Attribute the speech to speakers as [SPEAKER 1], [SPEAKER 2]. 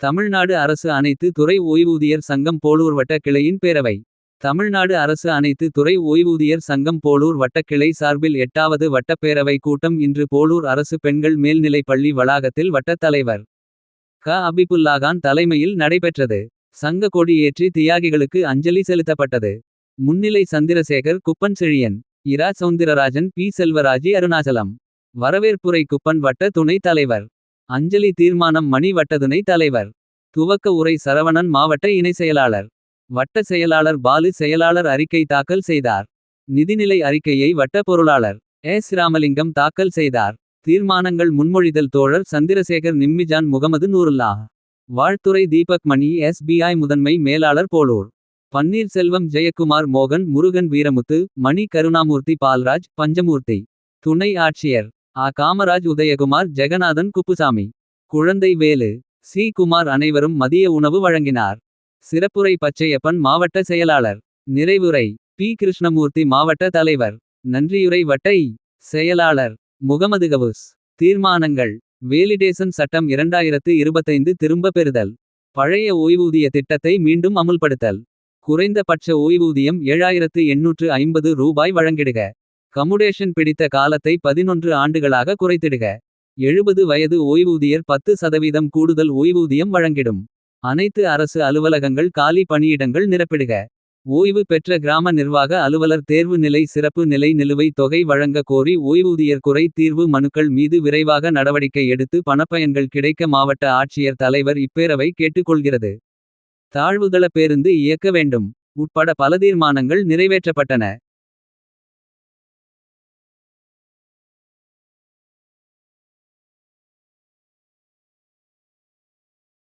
[SPEAKER 1] தமிழ்நாடு அரசு அனைத்து துறை ஓய்வூதியர் சங்கம் போளூர் வட்ட கிளையின் பேரவை. தமிழ்நாடு அரசு அனைத்து துறை ஓய்வூதியர் சங்கம் போளூர் வட்டக்கிளை சார்பில் 8வது வட்டப்பேரவை கூட்டம் இன்று போளூர் அரசு பெண்கள் மேல்நிலைப் பள்ளி வளாகத்தில் வட்டத் தலைவர் அபிபுல்லாகான் தலைமையில் நடைபெற்றது. சங்க கொடி ஏற்றி தியாகிகளுக்கு அஞ்சலி செலுத்தப்பட்டது. முன்னிலை சந்திரசேகர் குப்பன் செழியன், இரா சௌந்திரராஜன், பி செல்வராஜி அருணாசலம். வரவேற்புரை குப்பன் வட்ட துணைத் தலைவர். அஞ்சலி தீர்மானம் மணி வட்டதுணை தலைவர். துவக்க உரை சரவணன் மாவட்ட இணை செயலாளர். வட்ட செயலாளர் பாலு செயலாளர் அறிக்கை தாக்கல் செய்தார். நிதிநிலை அறிக்கையை வட்ட பொருளாளர் ராமலிங்கம் தாக்கல் செய்தார். தீர்மானங்கள் முன்மொழிதல் தோழர் சந்திரசேகர் நிம்மிஜான் முகமது நூருல்லா. வாழ்த்துரை தீபக் மணி SBI முதன்மை மேலாளர் போளூர். பன்னீர்செல்வம் ஜெயக்குமார் மோகன் முருகன் வீரமுத்து மணி கருணாமூர்த்தி பால்ராஜ் பஞ்சமூர்த்தி. துணை ஆட்சியர் காமராஜ் உதயகுமார் ஜெகநாதன் குப்புசாமி. குழந்தை வேலு சி குமார் அனைவரும் மதிய உணவு வழங்கினார். சிறப்புரை பச்சையப்பன் மாவட்ட செயலாளர். நிறைவுரை பி கிருஷ்ணமூர்த்தி மாவட்ட தலைவர். நன்றியுரை வட்ட செயலாளர் முகமது கவுஸ். தீர்மானங்கள் வேலிடேசன் சட்டம் 2025 திரும்ப பெறுதல். பழைய ஓய்வூதிய திட்டத்தை மீண்டும் அமுல்படுத்தல். குறைந்தபட்ச ஓய்வூதியம் 7850 ரூபாய் வழங்கிடுக. கமுடேஷன் பிடித்த காலத்தை 11 ஆண்டுகளாக குறைத்திடுக. 70 வயது ஓய்வூதியர் 10% கூடுதல் ஓய்வூதியம் வழங்கிடும். அனைத்து அரசு அலுவலகங்கள் காலி பணியிடங்கள் நிரப்பிடுக. ஓய்வு பெற்ற கிராம நிர்வாக அலுவலர் தேர்வு நிலை சிறப்பு நிலை நிலுவைத் தொகை வழங்க கோரி ஓய்வூதியர் குறை தீர்வு மனுக்கள் மீது விரைவாக நடவடிக்கை எடுத்து பணப்பயன்கள் கிடைக்க மாவட்ட ஆட்சியர் தலைவர் இப்பேரவை கேட்டுக்கொள்கிறது. தாழ்வுதள பேருந்து இயக்க வேண்டும் உட்பட பல தீர்மானங்கள் நிறைவேற்றப்பட்டன.